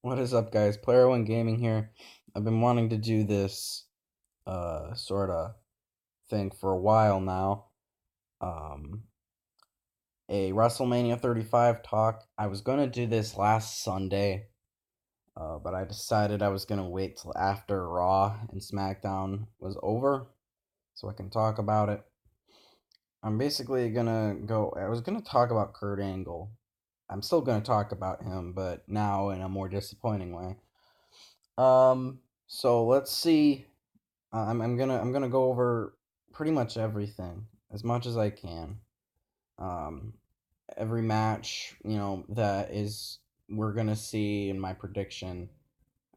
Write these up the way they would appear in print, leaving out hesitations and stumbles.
What is up, guys? Player One Gaming here. I've been wanting to do this sort of thing for a while now. Um, a WrestleMania 35 talk. I was gonna do this last Sunday, but I decided I was gonna wait till after Raw and SmackDown was over so I can talk about it. I'm basically gonna go. I was gonna talk about Kurt Angle. I'm still gonna talk about him, but now in a more disappointing way. So let's see. I'm gonna go over pretty much everything as much as I can. Um, every match, that is we're gonna see in my prediction,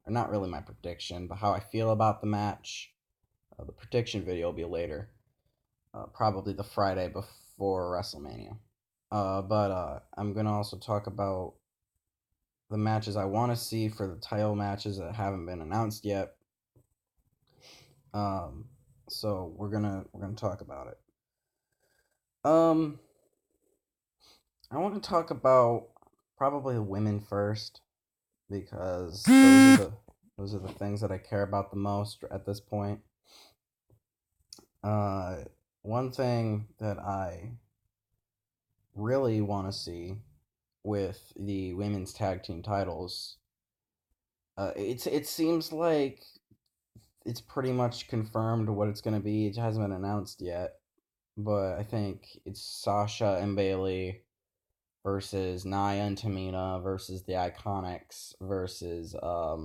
or not really my prediction, but how I feel about the match. The prediction video will be later, probably the Friday before WrestleMania. But I'm gonna also talk about the matches I want to see for the title matches that haven't been announced yet. Um, so we're gonna talk about it. Um, I want to talk about probably the women first because those are the things that I care about the most at this point. Uh, One thing that I really want to see with the women's tag team titles, it seems like it's pretty much confirmed what it's gonna be. It hasn't been announced yet, but I think it's Sasha and Bailey versus Nia and Tamina versus the Iconics versus uh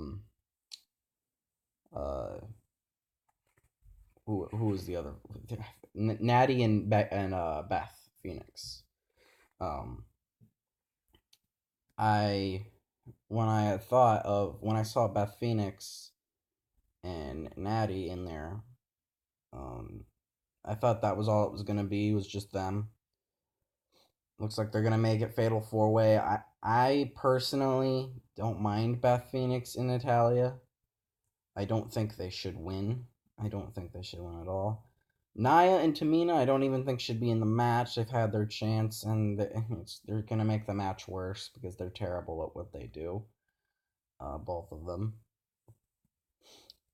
who was the other Natty and Beth Phoenix. Um I when I saw Beth Phoenix and Natty in there, um I thought that was all it was gonna be, was just them. Looks like they're gonna make it fatal four way. I personally don't mind Beth Phoenix and Natalia. I don't think they should win. I don't think they should win at all. Nia and Tamina, I don't even think should be in the match. They've had their chance, and they're gonna make the match worse because they're terrible at what they do. Both of them.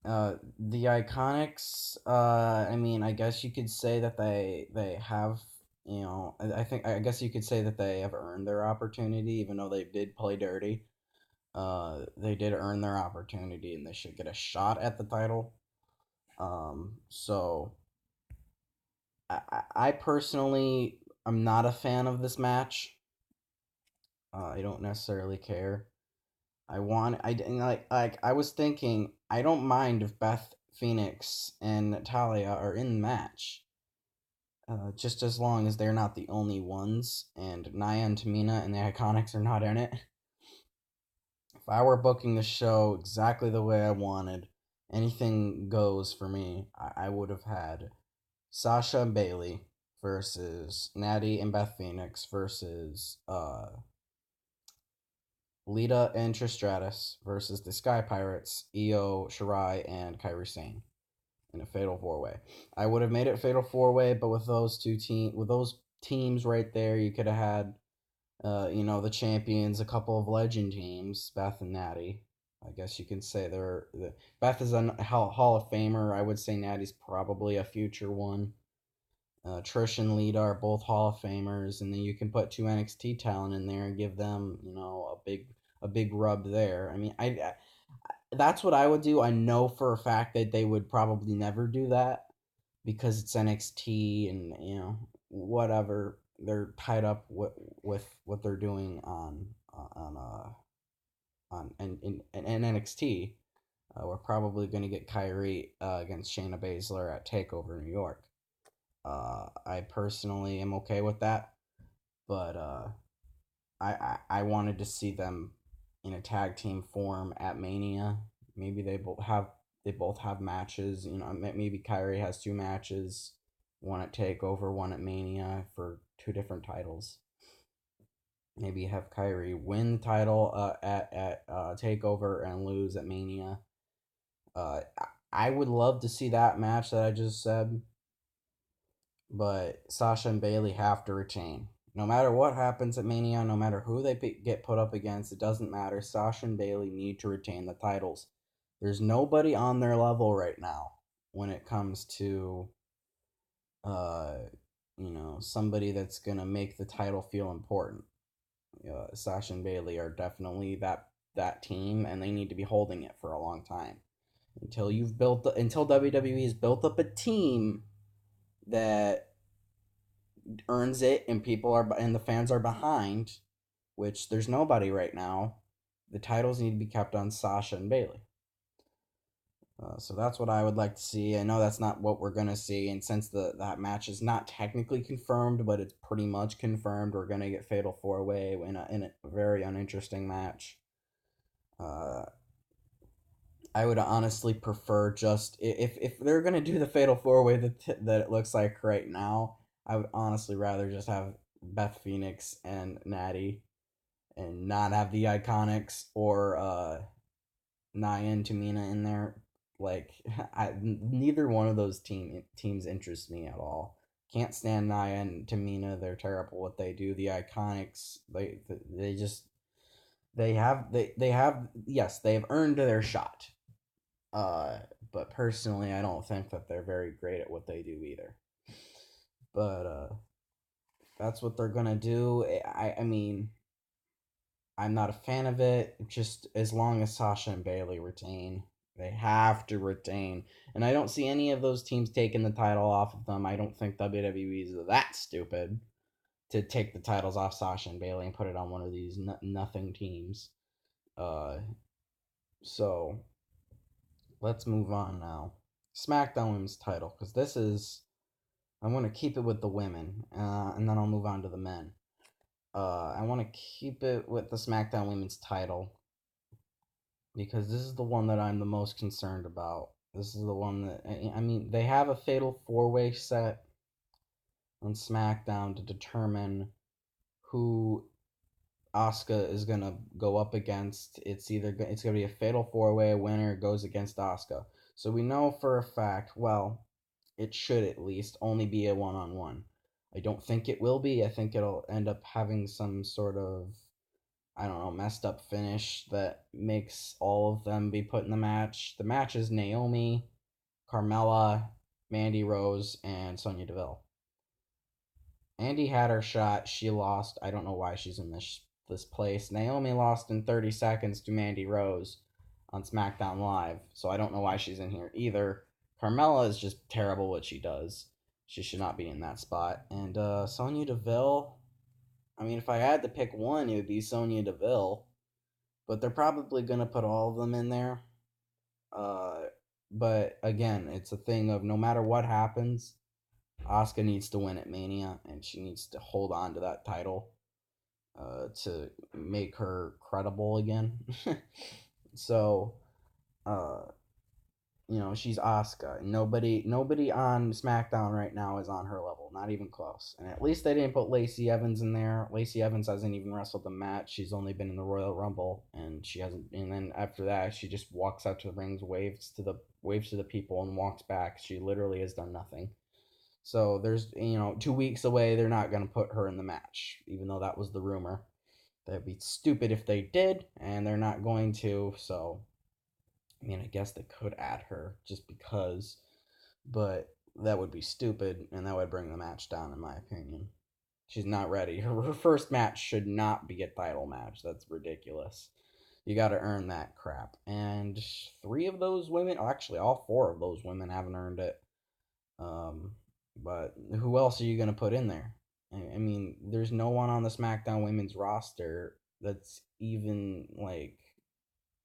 The Iconics. I mean, I guess you could say that they have. I guess you could say that they have earned their opportunity, even though they did play dirty. They did earn their opportunity, and they should get a shot at the title. So I personally am not a fan of this match. I don't necessarily care. I was thinking, I don't mind if Beth Phoenix and Natalia are in the match, just as long as they're not the only ones, and Nia and Tamina and the Iconics are not in it. If I were booking the show exactly the way I wanted, anything goes for me. I would have had Sasha and Bailey versus Natty and Beth Phoenix versus Lita and Tristratus versus the Sky Pirates, Io Shirai and Kairi Sane in a fatal four way. I would have made it fatal four way, but with those teams right there, you could have had the champions, a couple of legend teams, Beth and Natty. I guess you can say Beth is a Hall of Famer. I would say Natty's probably a future one. Trish and Lita are both Hall of Famers, and then you can put two NXT talent in there and give them, a big rub there. I mean, that's what I would do. I know for a fact that they would probably never do that because it's NXT and whatever, they're tied up with what they're doing on NXT. We're probably going to get Kyrie against Shayna Baszler at Takeover New York. I personally am okay with that, but I wanted to see them in a tag team form at Mania. Maybe they both have matches. Maybe Kyrie has two matches, one at Takeover, one at Mania for two different titles. Maybe have Kyrie win the title at Takeover and lose at Mania. I would love to see that match that I just said, but Sasha and Bailey have to retain. No matter what happens at Mania, no matter who they get put up against, it doesn't matter. Sasha and Bailey need to retain the titles. There's nobody on their level right now when it comes to, uh, somebody that's gonna make the title feel important. Sasha and Bailey are definitely that team, and they need to be holding it for a long time until WWE has built up a team that earns it and the fans are behind, which there's nobody right now. The titles need to be kept on Sasha and Bailey. So that's what I would like to see. I know that's not what we're gonna see, and since that match is not technically confirmed, but it's pretty much confirmed, we're gonna get Fatal 4 Way in a very uninteresting match. Uh, I would honestly prefer just if they're gonna do the Fatal 4 Way that it looks like right now, I would honestly rather just have Beth Phoenix and Natty, and not have the Iconics or Nia and Tamina in there. Like, neither one of those teams interests me at all. Can't stand Nia and Tamina. They're terrible what they do. The Iconics, they just they have, yes, they have earned their shot. Uh, but personally, I don't think that they're very great at what they do either. But that's what they're gonna do. I mean, I'm not a fan of it. Just as long as Sasha and Bailey retain, they have to retain. And I don't see any of those teams taking the title off of them. I don't think WWE is that stupid to take the titles off Sasha and Bailey and put it on one of these nothing teams. Uh, so let's move on now. SmackDown Women's title, because this is, I want to keep it with the women, and then I'll move on to the men. I want to keep it with the SmackDown Women's title because this is the one that I'm the most concerned about. This is the one that, I mean, they have a Fatal 4 Way set on SmackDown to determine who Asuka is gonna go up against. It's gonna be a Fatal 4 Way. A winner goes against Asuka. So we know for a fact. Well, it should at least only be a one-on-one. I don't think it will be. I think it'll end up having some sort of, I don't know, messed up finish that makes all of them be put in the match. The match is Naomi, Carmella, Mandy Rose, and Sonya Deville. Andy had her shot. She lost. I don't know why she's in this place. Naomi lost in 30 seconds to Mandy Rose on SmackDown Live, so I don't know why she's in here either. Carmella is just terrible what she does. She should not be in that spot. And Sonya Deville, I mean, if I had to pick one, it would be Sonya Deville. But they're probably going to put all of them in there. Uh, but again, it's a thing of no matter what happens, Asuka needs to win at Mania, and she needs to hold on to that title to make her credible again. So, uh, she's Asuka. Nobody on SmackDown right now is on her level, not even close. And at least they didn't put Lacey Evans in there. Lacey Evans hasn't even wrestled a match. She's only been in the Royal Rumble, and she hasn't. And then after that, she just walks out to the rings, waves to the people, and walks back. She literally has done nothing. So there's 2 weeks away. They're not gonna put her in the match, even though that was the rumor. That'd be stupid if they did, and they're not going to. So I mean, I guess they could add her just because, but that would be stupid, and that would bring the match down, in my opinion. She's not ready. Her first match should not be a title match. That's ridiculous. You got to earn that crap. And three of those women, actually, all four of those women haven't earned it. Um, but who else are you going to put in there? I mean, there's no one on the SmackDown women's roster that's even like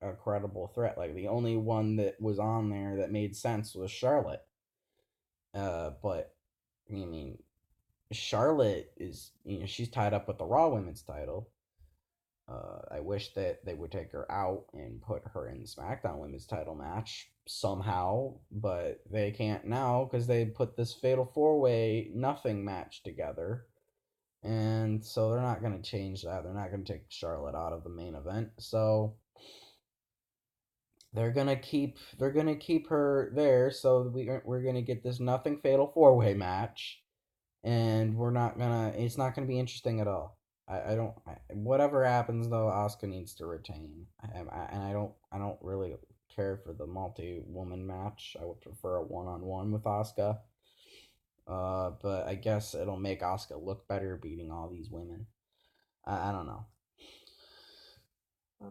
a credible threat. Like the only one that was on there that made sense was Charlotte. But I mean, Charlotte is she's tied up with the Raw Women's title. I wish that they would take her out and put her in the SmackDown Women's title match somehow, but they can't now because they put this Fatal 4 Way nothing match together. And so they're not going to change that. They're not going to take Charlotte out of the main event. So they're gonna keep her there, so we're gonna get this nothing Fatal 4 Way match, and it's not gonna be interesting at all. I don't. Whatever happens though, Asuka needs to retain. And I don't really care for the multi-woman match. I would prefer a one-on-one with Asuka. But I guess it'll make Asuka look better beating all these women. I don't know.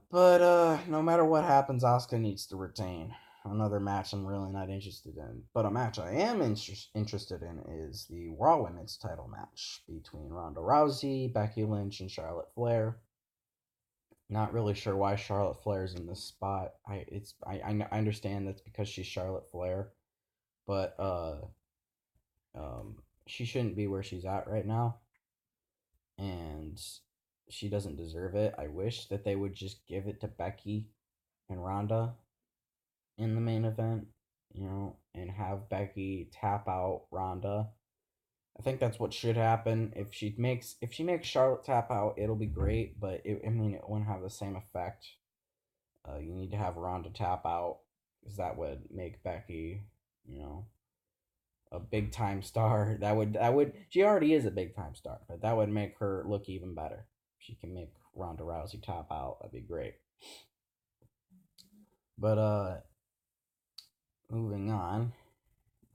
But no matter what happens, Asuka needs to retain. Another match I'm really not interested in. But a match I am interested in is the Raw Women's title match between Ronda Rousey, Becky Lynch, and Charlotte Flair. Not really sure why Charlotte Flair's in this spot. I understand that's because she's Charlotte Flair, but she shouldn't be where she's at right now, and she doesn't deserve it. I wish that they would just give it to Becky and Ronda in the main event, and have Becky tap out Ronda. I think that's what should happen. If she makes Charlotte tap out, it'll be great, but it won't have the same effect. You need to have Ronda tap out because that would make Becky, you know, a big time star. That would she already is a big time star, but that would make her look even better. If she can make Ronda Rousey tap out, that'd be great. But moving on.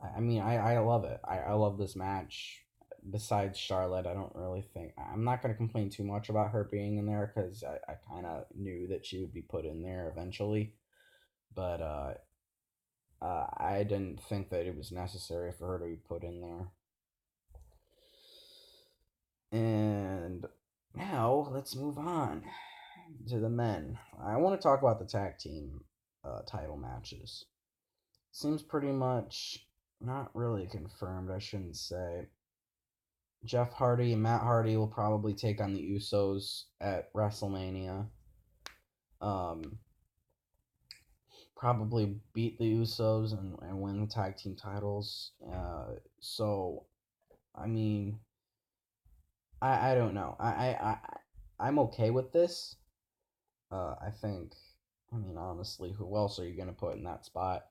I love it. I love this match. Besides Charlotte, I don't really think I'm not gonna complain too much about her being in there because I kind of knew that she would be put in there eventually. But I didn't think that it was necessary for her to be put in there. And now let's move on to the men. I want to talk about the tag team title matches. Seems pretty much not really confirmed, I shouldn't say. Jeff Hardy and Matt Hardy will probably take on the Usos at WrestleMania. Um, Probably beat the Usos and win the tag team titles. So, I mean, I don't know. I'm okay with this. I think. I mean, honestly, who else are you gonna put in that spot?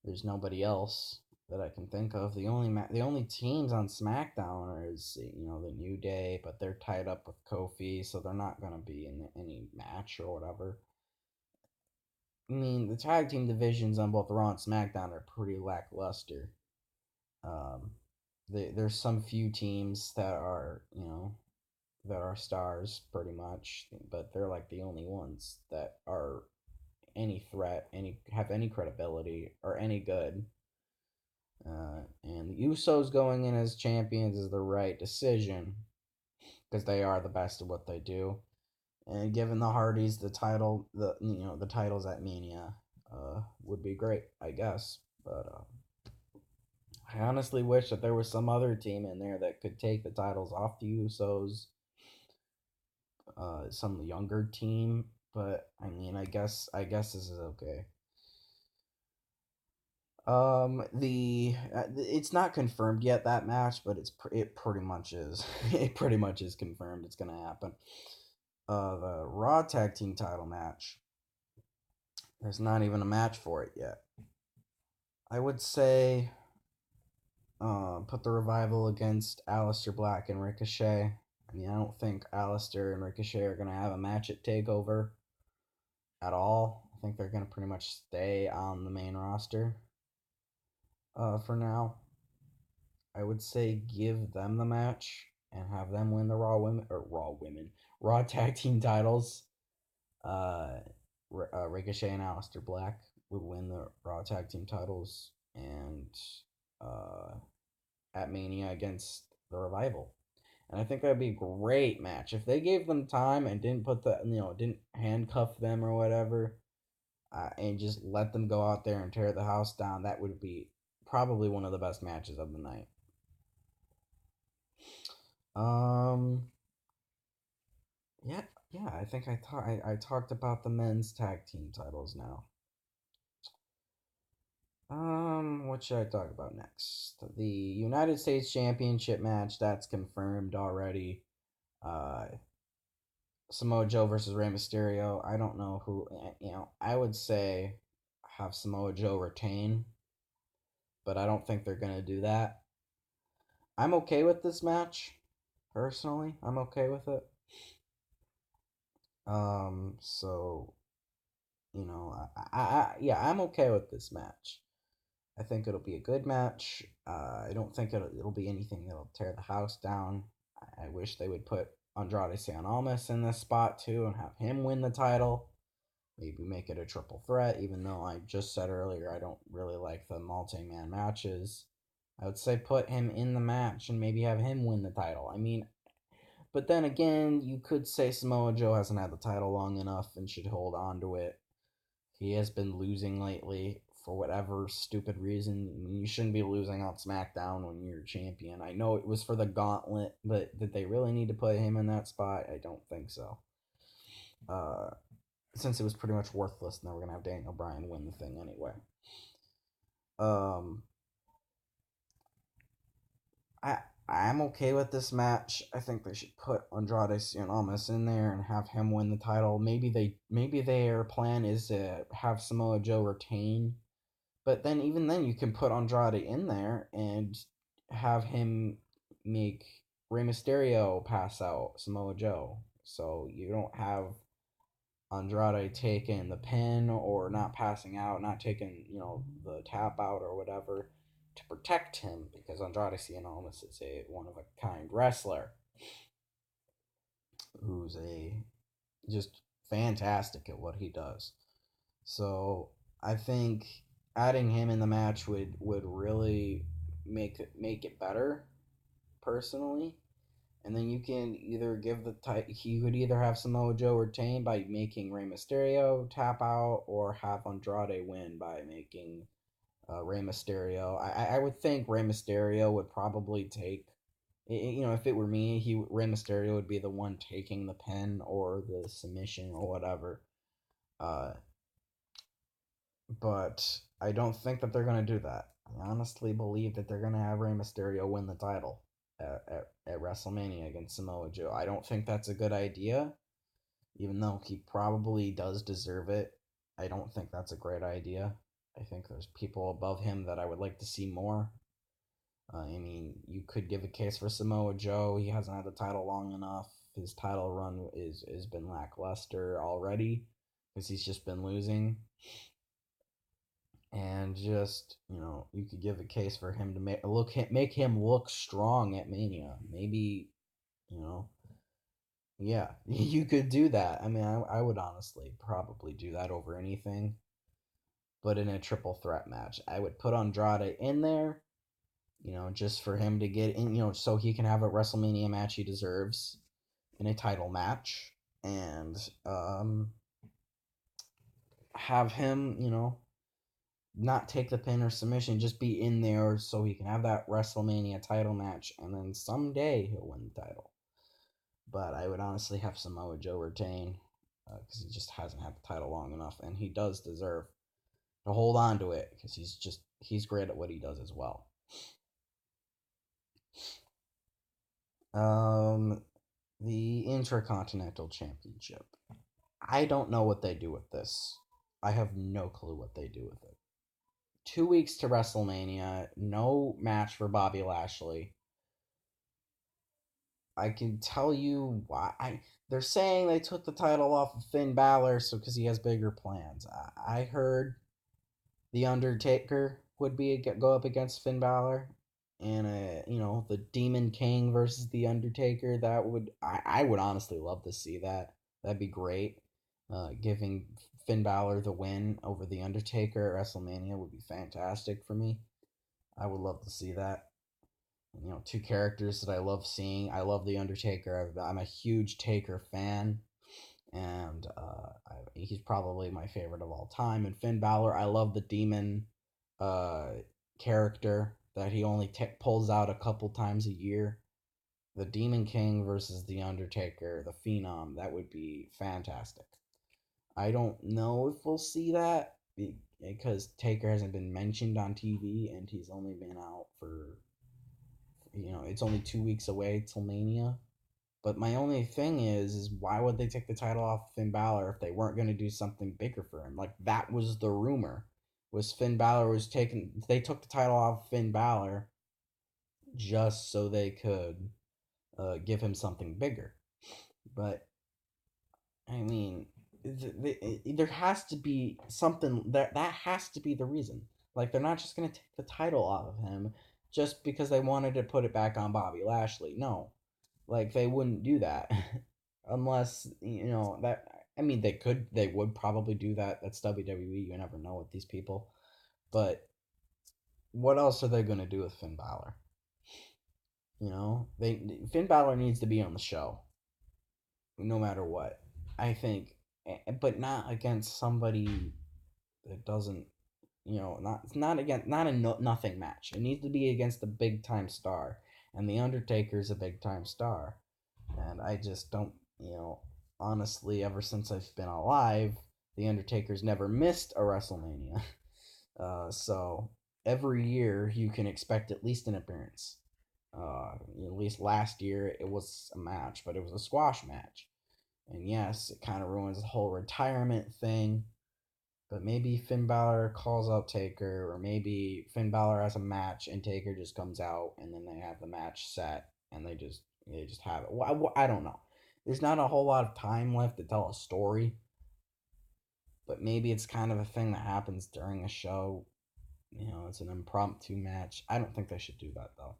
There's nobody else that I can think of. The only teams on SmackDown are the New Day, but they're tied up with Kofi, so they're not gonna be in any match or whatever. I mean, the tag team divisions on both Raw and SmackDown are pretty lackluster. Um, there's some few teams that are that are stars pretty much, but they're like the only ones that are any threat, any have any credibility or any good. And the Usos going in as champions is the right decision because they are the best at what they do. And given the Hardys the titles at Mania, would be great, I guess. But I honestly wish that there was some other team in there that could take the titles off the Usos, some younger team. But I mean, I guess this is okay. The it's not confirmed yet that match, but it pretty much is. It pretty much is confirmed. It's gonna happen. The Raw Tag Team Title match. There's not even a match for it yet. I would say, put the Revival against Aleister Black and Ricochet. I mean, I don't think Aleister and Ricochet are gonna have a match at Takeover at all. I think they're gonna pretty much stay on the main roster. For now. I would say give them the match and have them win the Raw Tag Team titles. Uh, Ricochet and Aleister Black would win the Raw Tag Team titles and uh, at Mania against the Revival. And I think that'd be a great match if they gave them time and didn't didn't handcuff them or whatever, and just let them go out there and tear the house down. That would be probably one of the best matches of the night. Um, yeah, yeah. I think I talked about the men's tag team titles now. What should I talk about next? The United States Championship match that's confirmed already. Uh, Samoa Joe versus Rey Mysterio. I don't know who. I would say have Samoa Joe retain, but I don't think they're gonna do that. I'm okay with this match. Personally, I'm okay with it. So yeah, I'm okay with this match. I think it'll be a good match. I don't think it'll be anything that'll tear the house down. I wish they would put Andrade San Almas in this spot too and have him win the title. Maybe make it a triple threat, even though I just said earlier I don't really like the multi man matches. I would say put him in the match and maybe have him win the title. I mean, but then again, you could say Samoa Joe hasn't had the title long enough and should hold on to it. He has been losing lately for whatever stupid reason. I mean, you shouldn't be losing on SmackDown when you're champion. I know it was for the gauntlet, but did they really need to put him in that spot? I don't think so. Uh, since it was pretty much worthless, and they were gonna have Daniel Bryan win the thing anyway. Um, I I'm okay with this match. I think they should put Andrade Cien Almas in there and have him win the title. Maybe their plan is to have Samoa Joe retain, but then even then you can put Andrade in there and have him make Rey Mysterio pass out Samoa Joe. So you don't have Andrade taking the pin or not passing out, not taking, the tap out or whatever to protect him because Andrade Cien Almas is a one of a kind wrestler who's a just fantastic at what he does. So I think adding him in the match would really make it better personally. And then you can either give the he could either have Samoa Joe retain by making Rey Mysterio tap out, or have Andrade win by making Rey Mysterio. I would think Rey Mysterio would probably take. If it were me, Rey Mysterio would be the one taking the pin or the submission or whatever. Uh, but I don't think that they're gonna do that. I honestly believe that they're gonna have Rey Mysterio win the title at WrestleMania against Samoa Joe. I don't think that's a good idea, even though he probably does deserve it. I don't think that's a great idea. I think there's people above him that I would like to see more. I mean, you could give a case for Samoa Joe. He hasn't had the title long enough. His title run is has been lackluster already because he's just been losing. And just you could give a case for him to make him look strong at Mania. Maybe you know, yeah, you could do that. I mean, I would honestly probably do that over anything. But in a triple threat match, I would put Andrade in there, just for him to get in, so he can have a WrestleMania match he deserves in a title match, and have him, not take the pin or submission, just be in there so he can have that WrestleMania title match, and then someday he'll win the title. But I would honestly have Samoa Joe retain because he just hasn't had the title long enough, and he does deserve to hold on to it because he's great at what he does as well. Um, the Intercontinental Championship. I don't know what they do with this. I have no clue what they do with it. 2 weeks to WrestleMania, no match for Bobby Lashley. I can tell you why. They're saying they took the title off of Finn Balor so because he has bigger plans. I heard the Undertaker would go up against Finn Balor, and the Demon King versus the Undertaker. I would honestly love to see that. That'd be great. Giving Finn Balor the win over the Undertaker at WrestleMania would be fantastic for me. I would love to see that. Two characters that I love seeing. I love the Undertaker. I'm a huge Taker fan, and he's probably my favorite of all time. And Finn Balor, I love the Demon uh, character that he only pulls out a couple times a year. The Demon King versus the Undertaker, the Phenom, that would be fantastic. I don't know if we'll see that because Taker hasn't been mentioned on TV and he's only been out for, it's only 2 weeks away till Mania. But my only thing is why would they take the title off Finn Balor if they weren't going to do something bigger for him? Like that was the rumor, was Finn Balor was taken. They took the title off Finn Balor just so they could give him something bigger. But I mean, there has to be something that has to be the reason. Like they're not just gonna take the title off of him just because they wanted to put it back on Bobby Lashley. No, like they wouldn't do that unless that. I mean, they could. They would probably do that. That's WWE. You never know with these people. But what else are they gonna do with Finn Balor? They Finn Balor needs to be on the show no matter what. I think, but not against somebody that doesn't, not against not a nothing match. It needs to be against a big time star, and the Undertaker's a big time star, and I just don't, honestly, ever since I've been alive, the Undertaker's never missed a WrestleMania, so every year you can expect at least an appearance. At least last year it was a match, but it was a squash match. And yes, it kind of ruins the whole retirement thing. But maybe Finn Balor calls out Taker, or maybe Finn Balor has a match and Taker just comes out, and then they have the match set, and they just have it. I don't know. There's not a whole lot of time left to tell a story, but maybe it's kind of a thing that happens during a show. It's an impromptu match. I don't think they should do that though.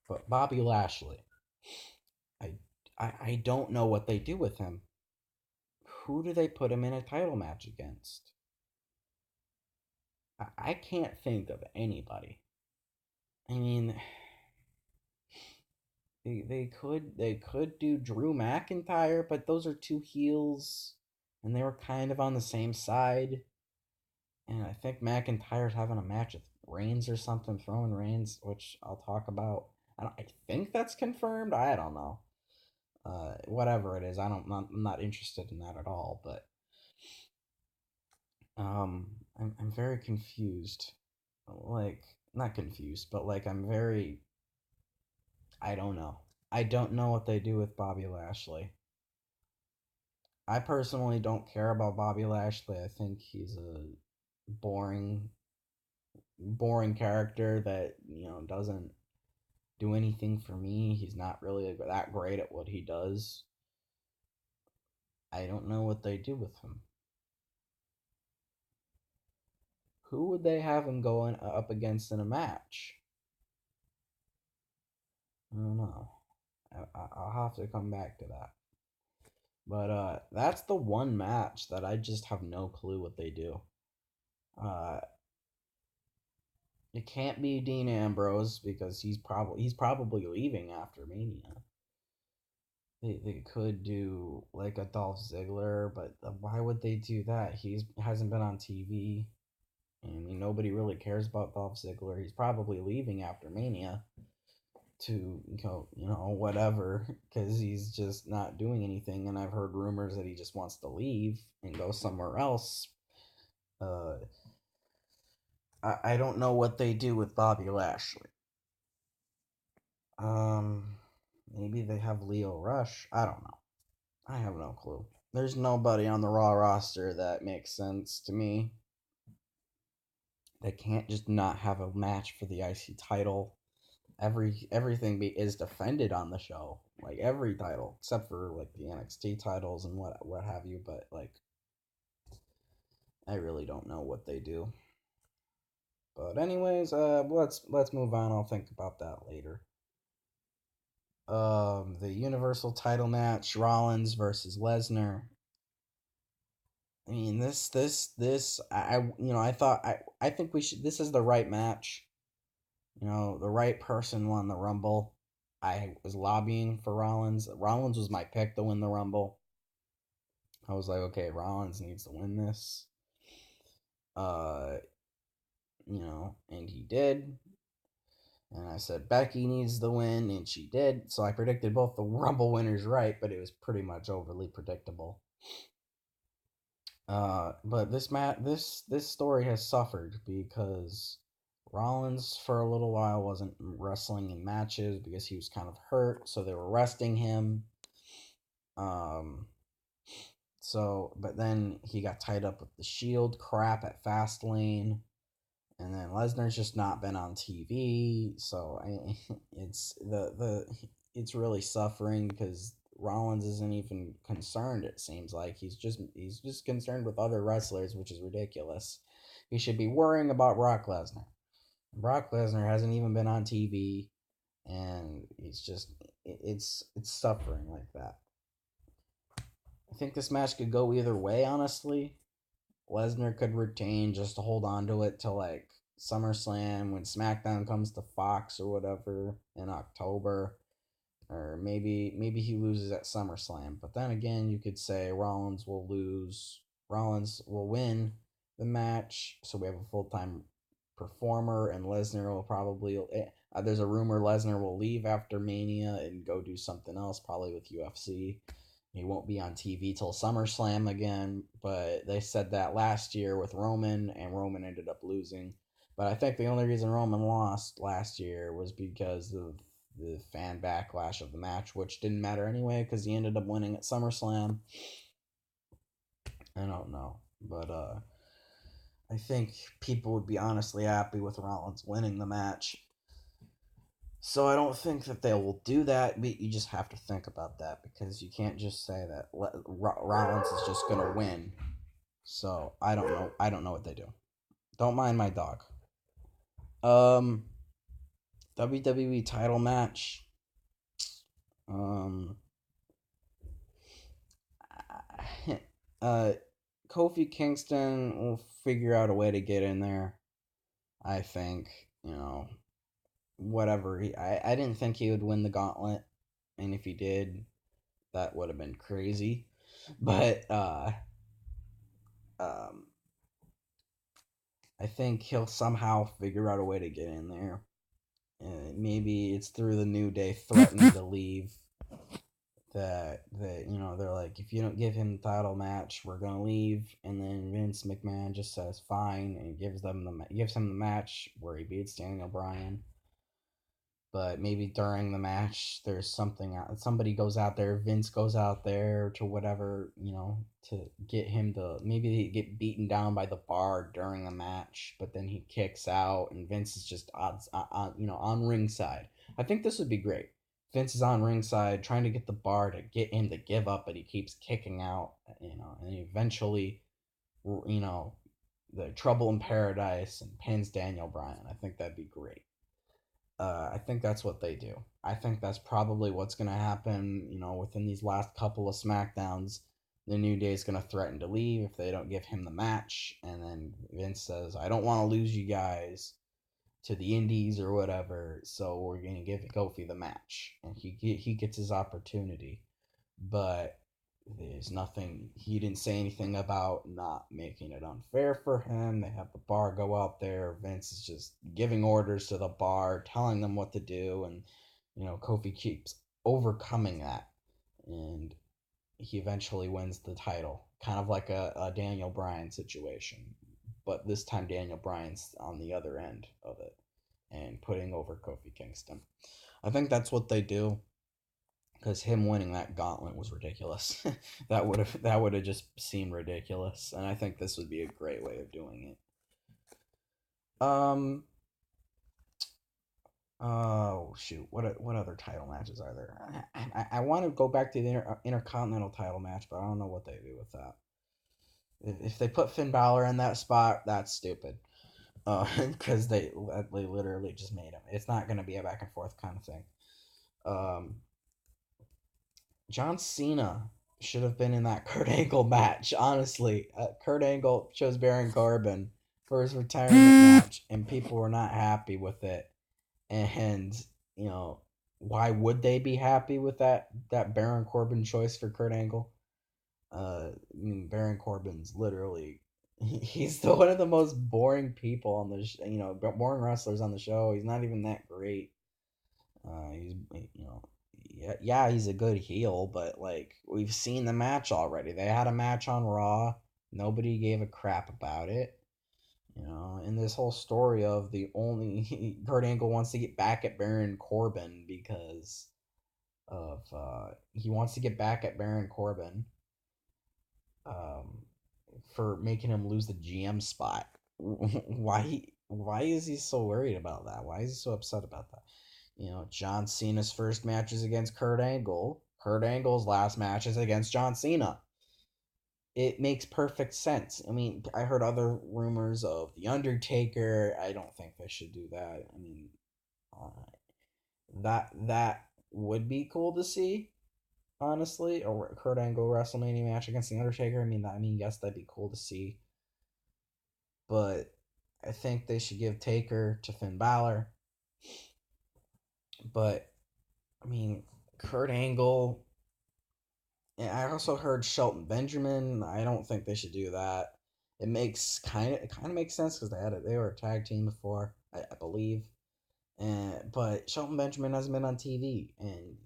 But Bobby Lashley, I I don't know what they do with him. Who do they put him in a title match against? I can't think of anybody. I mean, they could do Drew McIntyre, but those are two heels, and they were kind of on the same side. And I think McIntyre's having a match with Reigns or something, throwing Reigns, which I'll talk about. I think that's confirmed. I don't know. Whatever it is, I'm not interested in that at all. But I'm very confused. Like not confused, but like I don't know. I don't know what they do with Bobby Lashley. I personally don't care about Bobby Lashley. I think he's a boring, boring character that doesn't do anything for me. He's not really that great at what he does. I don't know what they do with him. Who would they have him going up against in a match? I don't know. I'll have to come back to that. But that's the one match that I just have no clue what they do. Uh, it can't be Dean Ambrose because he's probably leaving after Mania. They could do like a Dolph Ziggler, but why would they do that? He hasn't been on TV. I mean, nobody really cares about Dolph Ziggler. He's probably leaving after Mania to whatever, because he's just not doing anything. And I've heard rumors that he just wants to leave and go somewhere else. Uh, I don't know what they do with Bobby Lashley. Um, Maybe they have Leo Rush. I don't know. I have no clue. There's nobody on the Raw roster that makes sense to me. They can't just not have a match for the IC title. Everything is defended on the show, like every title except for like the NXT titles and what have you. But like, I really don't know what they do. But anyways, let's move on. I'll think about that later. The Universal title match, Rollins versus Lesnar. I mean, I thought I think we should. This is the right match. The right person won the Rumble. I was lobbying for Rollins. Rollins was my pick to win the Rumble. I was like, okay, Rollins needs to win this. Uh, and he did. And I said Becky needs the win, and she did. So I predicted both the Rumble winners right, but it was pretty much overly predictable. But this story has suffered because Rollins for a little while wasn't wrestling in matches because he was kind of hurt, so they were resting him. But then he got tied up with the Shield crap at Fastlane, and then Lesnar's just not been on TV, so it's really suffering because Rollins isn't even concerned. It seems like he's just concerned with other wrestlers, which is ridiculous. He should be worrying about Brock Lesnar. Brock Lesnar hasn't even been on TV, and it's suffering like that. I think this match could go either way, honestly. Lesnar could retain just to hold on to it till like SummerSlam when SmackDown comes to Fox or whatever in October, or maybe he loses at SummerSlam. But then again, you could say Rollins will lose. Rollins will win the match, so we have a full time performer, and Lesnar will probably. There's a rumor Lesnar will leave after Mania and go do something else, probably with UFC. He won't be on TV till SummerSlam again, but they said that last year with Roman, and Roman ended up losing. But I think the only reason Roman lost last year was because of the fan backlash of the match, which didn't matter anyway because he ended up winning at SummerSlam. I don't know, but I think people would be honestly happy with Rollins winning the match. So I don't think that they will do that, but you just have to think about that because you can't just say that Rollins is just gonna win. So I don't know. I don't know what they do. Don't mind my dog. Um, WWE title match. Um, uh, Kofi Kingston will figure out a way to get in there. I think whatever. I didn't think he would win the gauntlet, and if he did, that would have been crazy. But um, I think he'll somehow figure out a way to get in there. Maybe it's through the New Day threatening to leave. That they're like, if you don't give him the title match, we're gonna leave. And then Vince McMahon just says fine and gives him the match where he beats Daniel Bryan. But maybe during the match, there's somebody goes out there, Vince goes out there to whatever, to get him to, maybe he get beaten down by the bar during the match, but then he kicks out and Vince is just on ringside. I think this would be great. Vince is on ringside trying to get the bar to get him to give up, but he keeps kicking out, and eventually, the Trouble in Paradise and pins Daniel Bryan. I think that'd be great. I think that's what they do. I think that's probably what's going to happen, within these last couple of SmackDowns. The New Day is going to threaten to leave if they don't give him the match. And then Vince says, I don't want to lose you guys to the Indies or whatever, so we're going to give Kofi the match. And he gets his opportunity. But there's nothing, he didn't say anything about not making it unfair for him. They have the bar go out there. Vince is just giving orders to the bar, telling them what to do. And, Kofi keeps overcoming that. And he eventually wins the title. Kind of like a Daniel Bryan situation. But this time Daniel Bryan's on the other end of it and putting over Kofi Kingston. I think that's what they do because him winning that gauntlet was ridiculous. that would have just seemed ridiculous, and I think this would be a great way of doing it. Oh shoot, what other title matches are there? I want to go back to the Intercontinental title match, but I don't know what they do with that. If they put Finn Balor in that spot, that's stupid. Because they literally just made him. It's not going to be a back and forth kind of thing. John Cena should have been in that Kurt Angle match. Honestly, Kurt Angle chose Baron Corbin for his retirement match, and people were not happy with it. And why would they be happy with that Baron Corbin choice for Kurt Angle? Baron Corbin's literally he's one of the most boring people on the boring wrestlers on the show. He's not even that great. He's yeah, he's a good heel, but like we've seen the match already. They had a match on Raw. Nobody gave a crap about it. And this whole story of the only Kurt Angle wants to get back at Baron Corbin because of he wants to get back at Baron Corbin for making him lose the GM spot. Why Why is he so worried about that? Why is he so upset about that? John Cena's first match is against Kurt Angle. Kurt Angle's last match is against John Cena. It makes perfect sense. I mean, I heard other rumors of The Undertaker. I don't think they should do that. I mean, uh, that would be cool to see, honestly. A Kurt Angle WrestleMania match against The Undertaker. I mean, yes, that'd be cool to see. But I think they should give Taker to Finn Balor. But I mean, Kurt Angle. And I also heard Shelton Benjamin. I don't think they should do that. It kind of makes sense because they were a tag team before, I believe. But Shelton Benjamin hasn't been on TV, and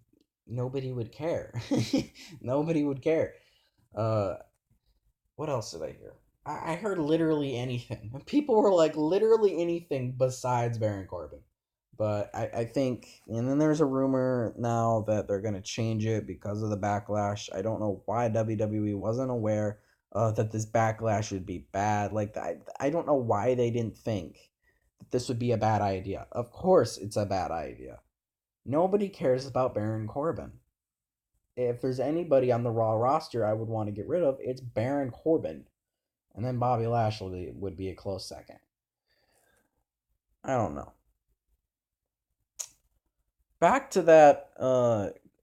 nobody would care. Nobody would care. Uh, what else did I hear? I heard literally anything. People were like literally anything besides Baron Corbin. But I think, and then there's a rumor now that they're going to change it because of the backlash. I don't know why WWE wasn't aware that this backlash would be bad. Like, I don't know why they didn't think that this would be a bad idea. Of course, it's a bad idea. Nobody cares about Baron Corbin. If there's anybody on the Raw roster I would want to get rid of, it's Baron Corbin. And then Bobby Lashley would be a close second. I don't know. Back to that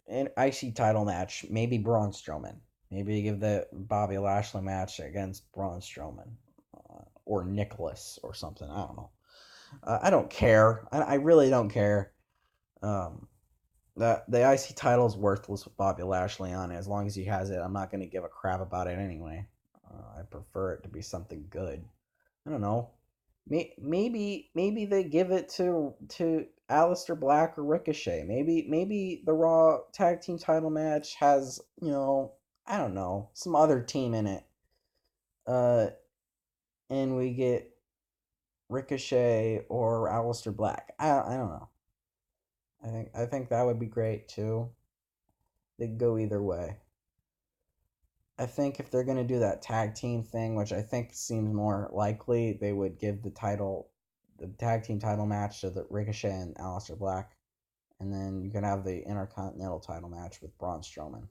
an IC title match. Maybe Braun Strowman. Maybe give the Bobby Lashley match against Braun Strowman or Nicholas or something. I don't know. I don't care. I really don't care. Um, the IC title is worthless with Bobby Lashley on it. As long as he has it, I'm not going to give a crap about it anyway. I prefer it to be something good. I don't know. Maybe they give it to Aleister Black or Ricochet. Maybe the Raw tag team title match has I don't know, some other team in it. Uh, and we get Ricochet or Aleister Black. I don't know. I think that would be great too. They could go either way. I think if they're gonna do that tag team thing, which I think seems more likely, they would give the tag team title match to the Ricochet and Aleister Black, and then you can have the Intercontinental title match with Braun Strowman.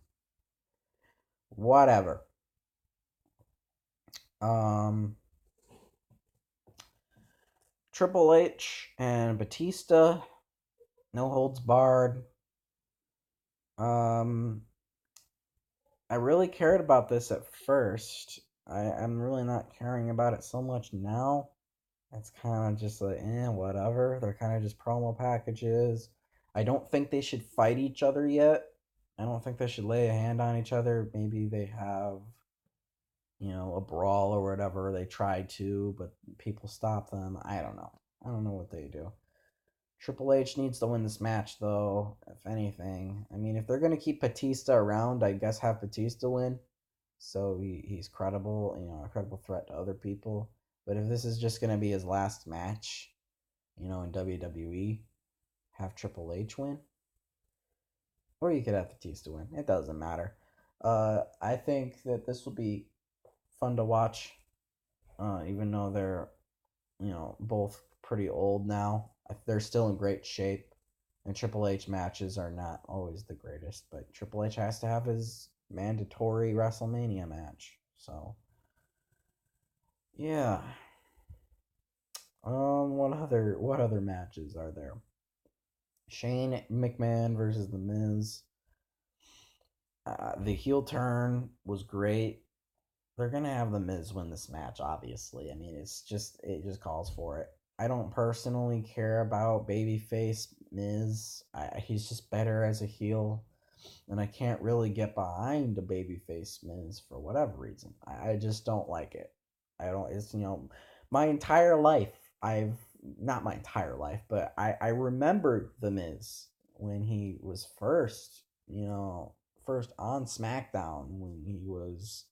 Whatever. Um, Triple H and Batista, no holds barred. Um, I really cared about this at first. I'm really not caring about it so much now. It's kind of just like, whatever. They're kind of just promo packages. I don't think they should fight each other yet. I don't think they should lay a hand on each other. Maybe they have, a brawl or whatever. They tried to, but people stop them. I don't know. I don't know what they do. Triple H needs to win this match, though, if anything. I mean, if they're going to keep Batista around, I guess have Batista win. So he's credible, a credible threat to other people. But if this is just going to be his last match, in WWE, have Triple H win. Or you could have Batista win. It doesn't matter. I think that this will be fun to watch, even though they're, both pretty old now. They're still in great shape. And Triple H matches are not always the greatest, but Triple H has to have his mandatory WrestleMania match. So, yeah. What other matches are there? Shane McMahon versus The Miz. The heel turn was great. They're gonna have The Miz win this match, obviously. I mean, it just calls for it. I don't personally care about babyface Miz. He's just better as a heel, and I can't really get behind a babyface Miz for whatever reason. I just don't like it. I don't. It's my entire life. I've not my entire life, but I remember the Miz when he was first on SmackDown when he was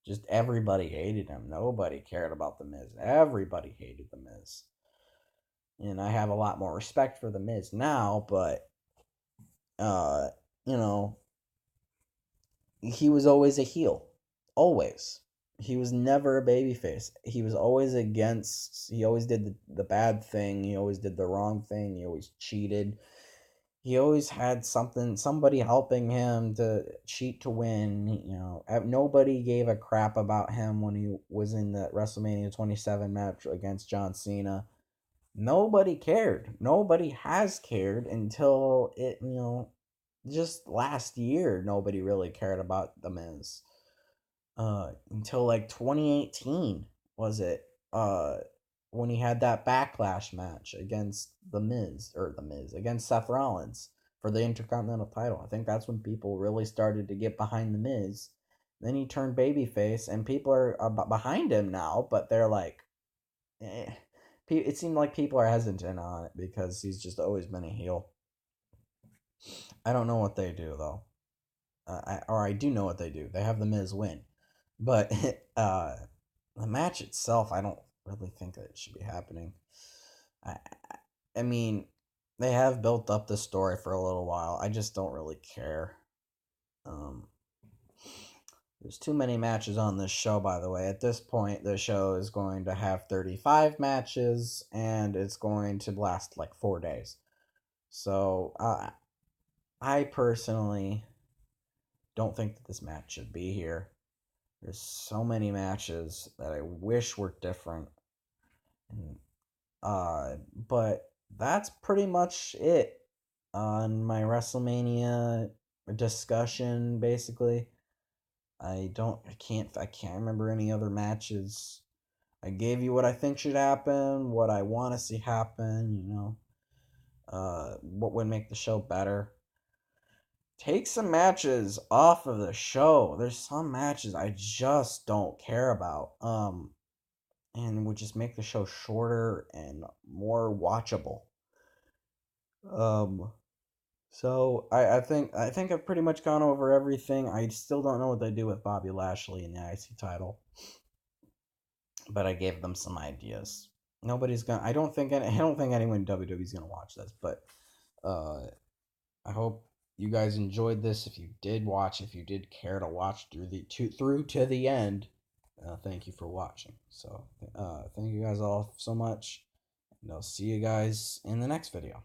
just everybody hated him. Nobody cared about the Miz. Everybody hated the Miz. And I have a lot more respect for the Miz now, but uh, you know, he was always a heel. Always. He was never a babyface. He was always against. He always did the bad thing. He always did the wrong thing. He always cheated. He always had somebody helping him to cheat to win. Nobody gave a crap about him when he was in the WrestleMania 27 match against John Cena. Nobody cared. Nobody has cared until just last year. Nobody really cared about the Miz. Until like 2018, was it? When he had that backlash match against the Miz against Seth Rollins for the Intercontinental title. I think that's when people really started to get behind the Miz. Then he turned babyface, and people are behind him now, but they're like, eh. It seemed like people are hesitant on it because he's just always been a heel. I don't know what they do though, I do know what they do. They have the Miz win, but the match itself, I don't really think that it should be happening. I, I mean, they have built up the story for a little while. I just don't really care. Um, there's too many matches on this show, by the way. At this point, the show is going to have 35 matches, and it's going to last like 4 days. So, I personally don't think that this match should be here. There's so many matches that I wish were different. And, but that's pretty much it on my WrestleMania discussion, basically. I can't remember any other matches. I gave you what I think should happen, what I want to see happen, what would make the show better. Take some matches off of the show. There's some matches I just don't care about. And would just make the show shorter and more watchable. Um, so I think I've pretty much gone over everything. I still don't know what they do with Bobby Lashley in the IC title, but I gave them some ideas. Nobody's gonna. I don't think anyone in WWE is gonna watch this, but uh, I hope you guys enjoyed this. If you did watch, if you did care to watch through to the end, thank you for watching. So thank you guys all so much, and I'll see you guys in the next video.